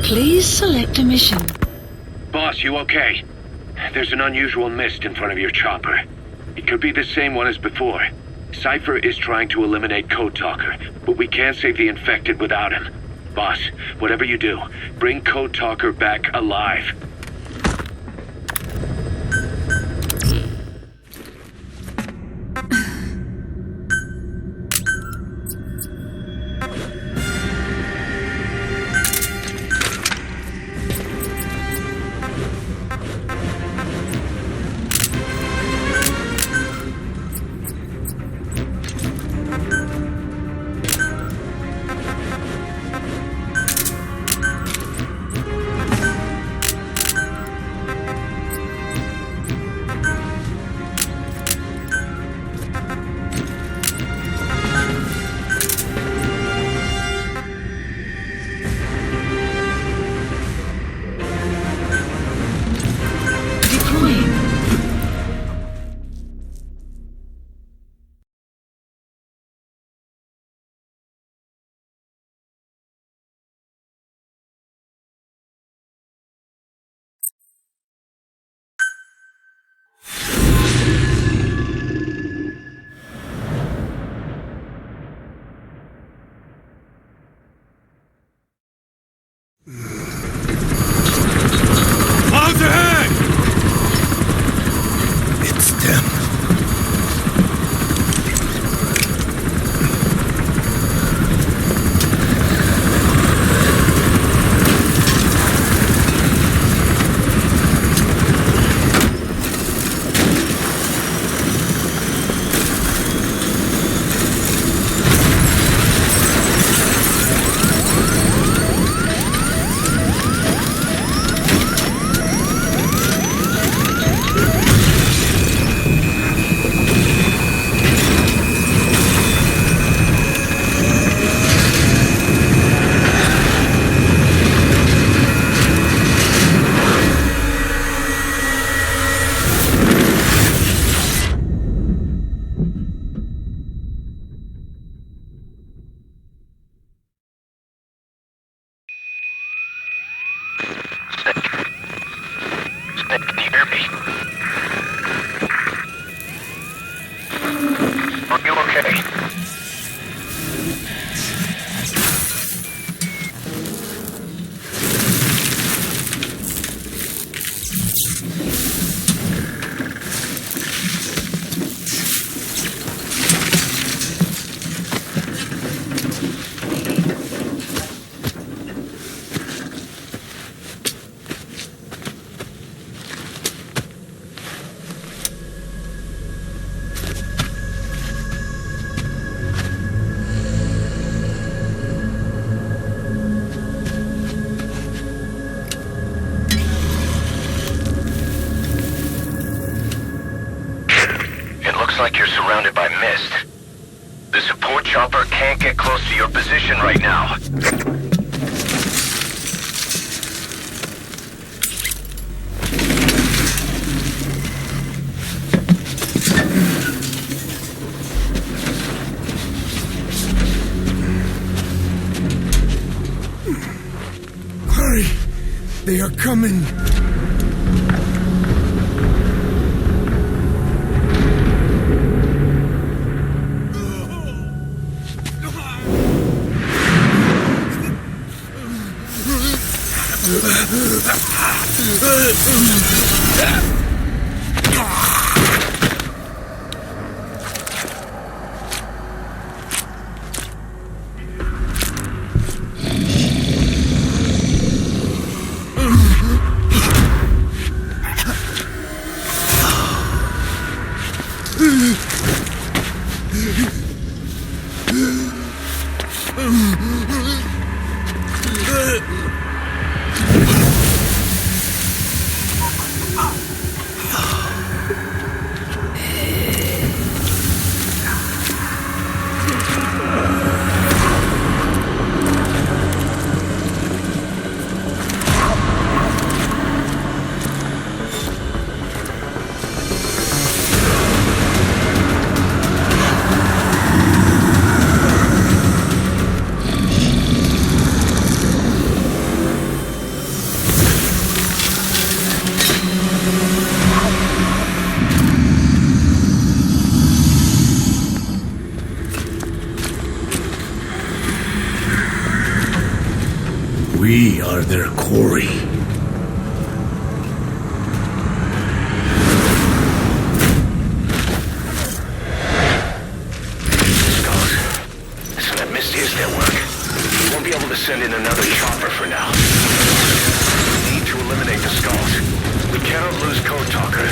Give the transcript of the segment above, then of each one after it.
Please select a mission. Boss, you okay? There's an unusual mist in front of your chopper. It could be the same one as before. Cypher is trying to eliminate Code Talker, but we can't save the infected without him. Boss, whatever you do, bring Code Talker back alive. Like you're surrounded by mist. The support chopper can't get close to your position right now. Hurry! They are coming! We are their quarry. So that mist is their work. We won't be able to send in another chopper for now. We need to eliminate the skulls. We cannot lose Code Talker.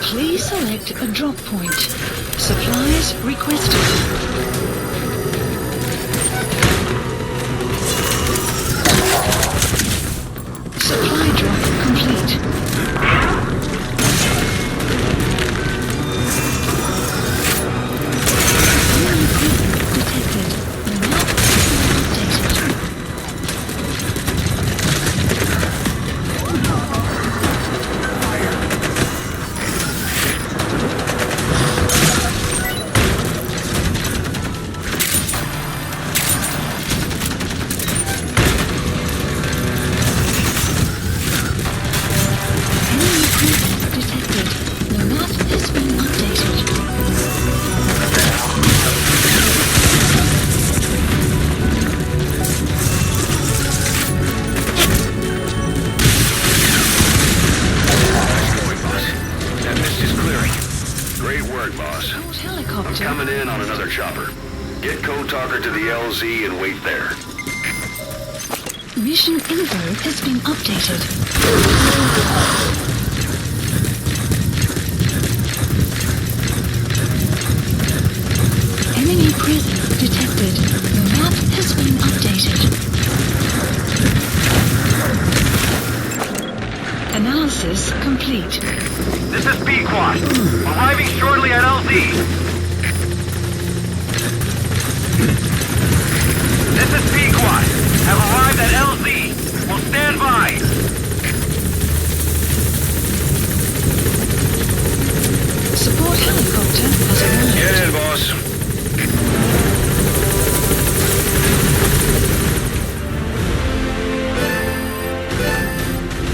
Please select a drop point. Supplies requested. Supply drop complete. Detected. The map updated. I'm coming in on another chopper. Get Code Talker to the LZ and wait there. Mission info has been updated. Enemy presence detected. The map has been updated. Analysis complete. This is B-Quad. Arriving shortly at LZ. This is B-Quad. Have arrived at LZ. Will stand by. Support helicopter has arrived. Get in, boss.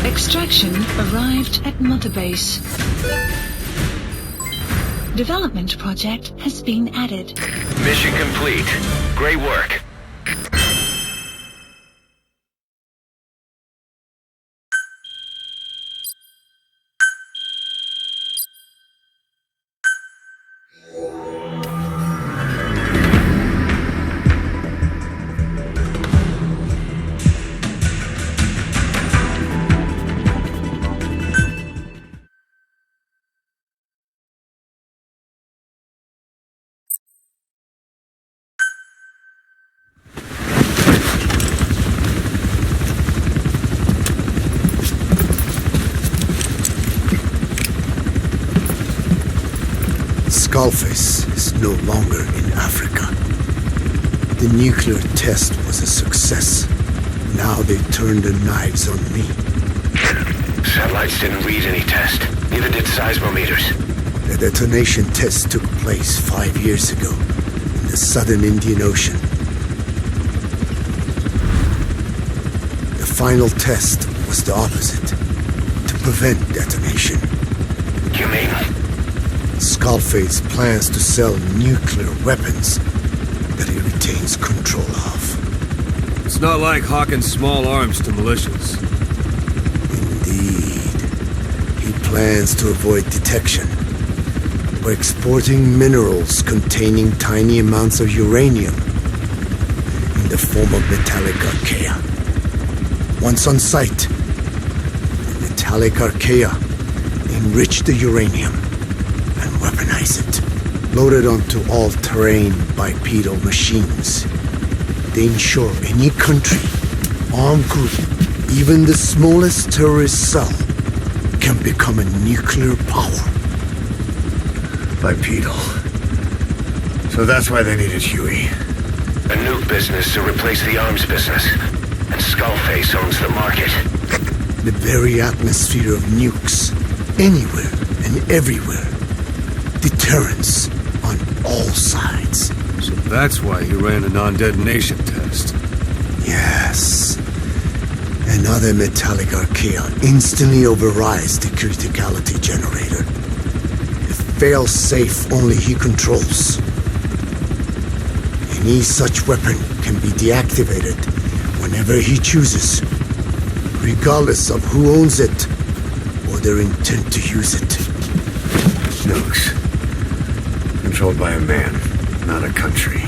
Extraction arrived at Mother Base. Development project has been added. Mission complete. Great work. Skullface is no longer in Africa. The nuclear test was a success. Now they turned their knives on me. Satellites didn't read any test. Neither did seismometers. The detonation test took place 5 years ago in the southern Indian Ocean. The final test was the opposite, to prevent detonation. You mean? Skullface plans to sell nuclear weapons that he retains control of. It's not like hawking small arms to militias. Indeed. He plans to avoid detection. by exporting minerals containing tiny amounts of uranium in the form of metallic archaea. Once on site, the metallic archaea enrich the uranium and weaponize it. Loaded onto all-terrain bipedal machines, they ensure any country, armed group, even the smallest terrorist cell, can become a nuclear power. Bipedal. So that's why they needed Huey. A nuke business to replace the arms business. And Skullface owns the market. The very atmosphere of nukes, anywhere and everywhere. Deterrence on all sides. So that's why he ran a non-detonation test. Yes. Another metallic archaea instantly overrides the criticality generator. A fail-safe only he controls. Any such weapon can be deactivated whenever he chooses, regardless of who owns it or their intent to use it. Nukes. Controlled by a man, not a country.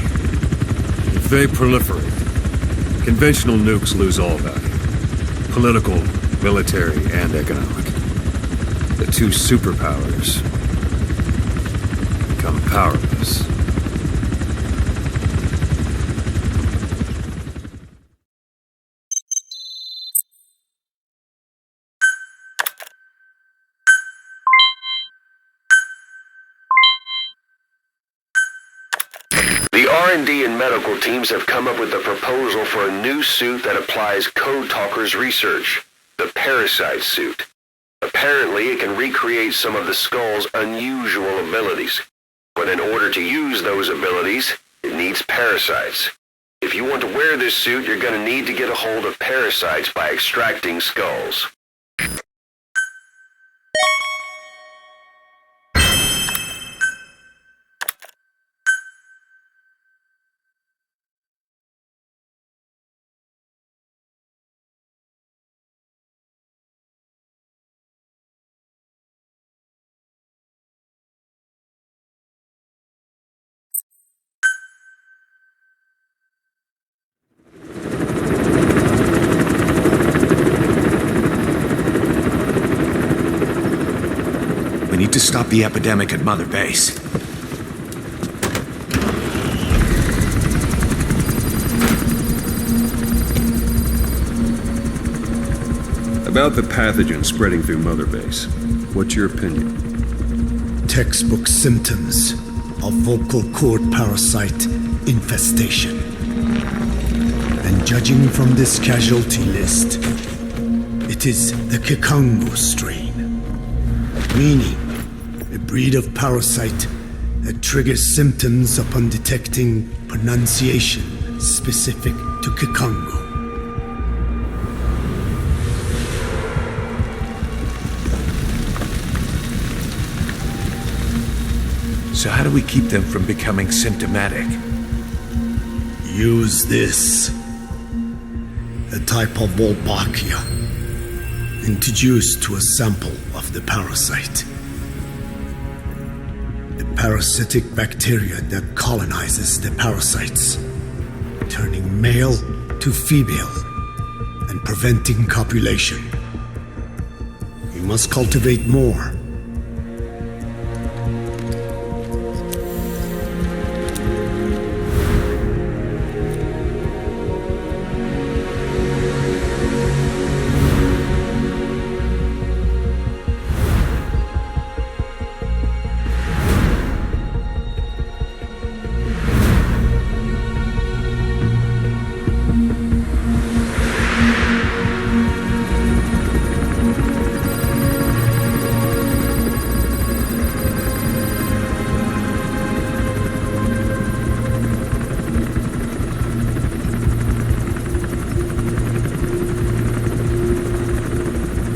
If they proliferate, conventional nukes lose all value. Political, military, and economic. The two superpowers become powerless. The R&D and medical teams have come up with a proposal for a new suit that applies Code Talker's research, the Parasite suit. Apparently, it can recreate some of the Skull's unusual abilities. But in order to use those abilities, it needs parasites. If you want to wear this suit, you're going to need to get a hold of parasites by extracting skulls. We need to stop the epidemic at Mother Base. About the pathogen spreading through Mother Base, what's your opinion? Textbook symptoms of vocal cord parasite infestation. And judging from this casualty list, it is the Kikongo strain. Meaning, a breed of parasite that triggers symptoms upon detecting pronunciation specific to Kikongo. So how do we keep them from becoming symptomatic? Use this. A type of Wolbachia, introduced to a sample of the parasite. A parasitic bacteria that colonizes the parasites, turning male to female and preventing copulation. We must cultivate more.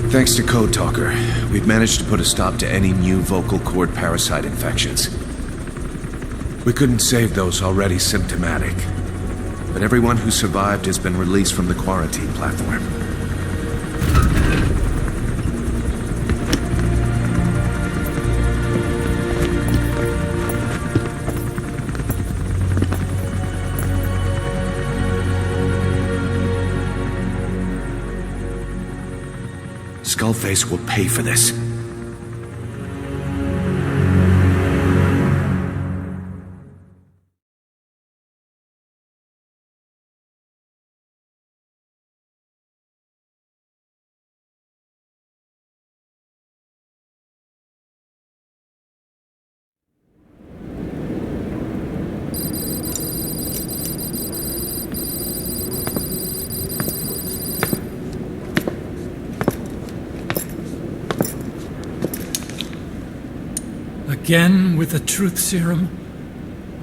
Thanks to Code Talker, we've managed to put a stop to any new vocal cord parasite infections. We couldn't save those already symptomatic, but everyone who survived has been released from the quarantine platform. Skullface will pay for this. Again with the truth serum?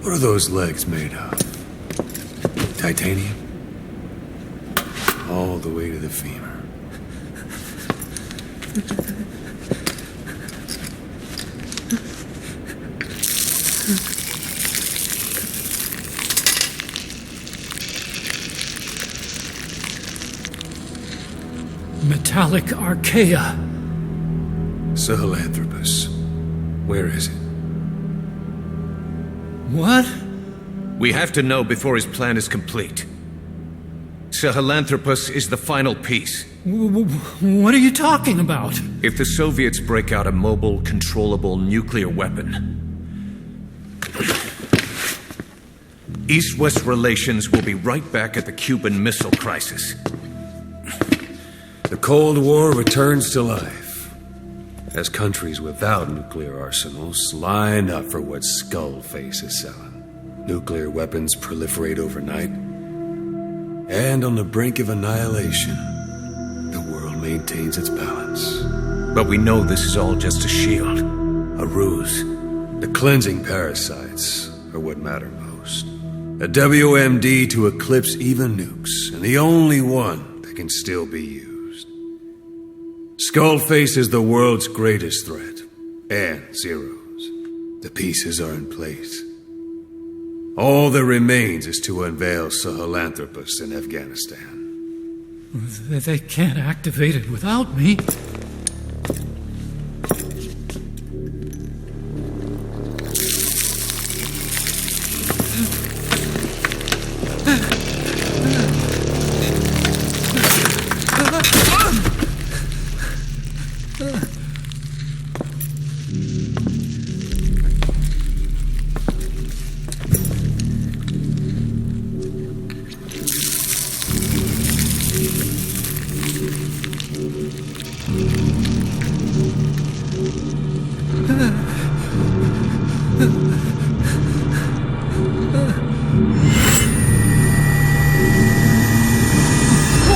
What are those legs made of? Titanium? All the way to the femur. Metallic Archaea. Sahelanthropus. Where is it? What? We have to know before his plan is complete. Sahelanthropus is the final piece. What are you talking about? If the Soviets break out a mobile, controllable nuclear weapon, East-West relations will be right back at the Cuban Missile Crisis. The Cold War returns to life as countries without nuclear arsenals line up for what Skullface is selling. Nuclear weapons proliferate overnight, and on the brink of annihilation, the world maintains its balance. But we know this is all just a shield, a ruse. The cleansing parasites are what matter most. A WMD to eclipse even nukes, and the only one that can still be used. Skullface is the world's greatest threat, and Zero's. The pieces are in place. All that remains is to unveil Sahelanthropus in Afghanistan. They can't activate it without me.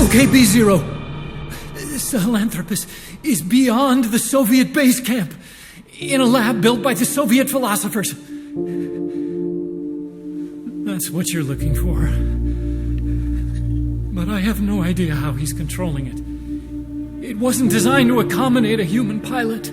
Okay, B-Zero. Sahelanthropus is beyond the Soviet base camp, in a lab built by the Soviet philosophers. That's what you're looking for. But I have no idea how he's controlling it. It wasn't designed to accommodate a human pilot.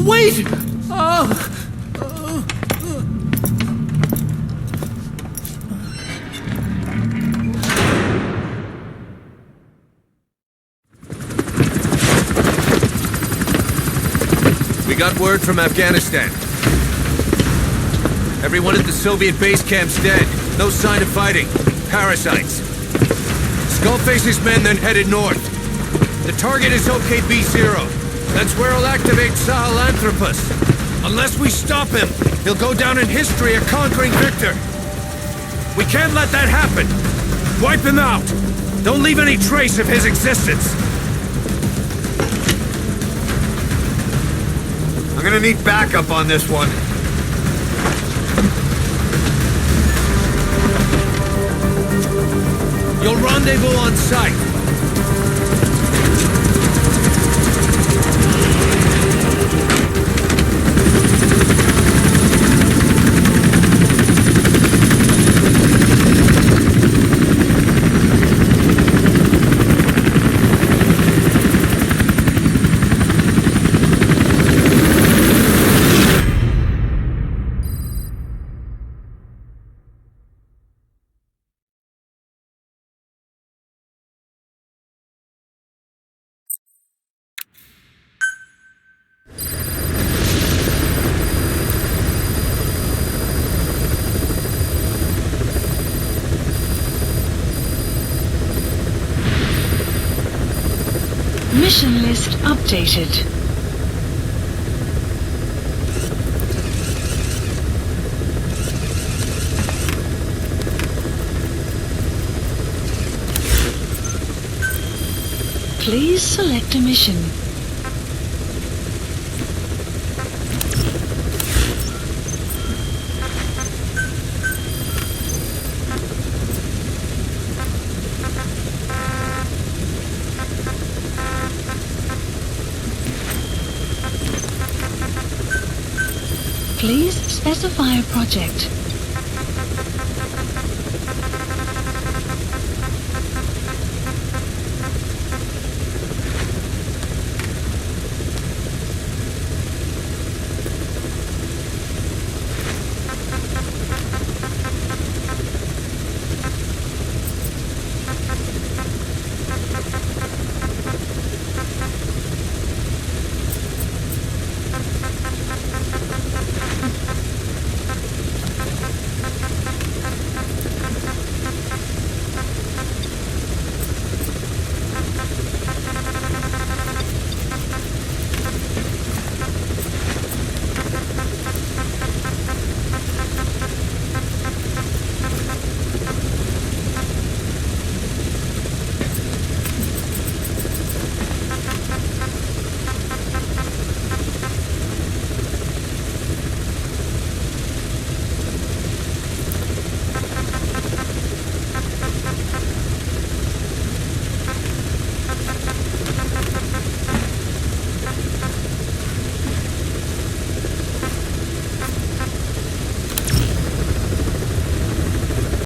Wait! We got word from Afghanistan. Everyone at the Soviet base camp's dead. No sign of fighting. Parasites. Skullface's men then headed north. The target is OKB-0. That's where he'll activate Sahelanthropus. Unless we stop him, he'll go down in history a conquering victor. We can't let that happen. Wipe him out. Don't leave any trace of his existence. I'm gonna need backup on this one. You'll rendezvous on site. Mission list updated. Please select a mission. Please specify a project.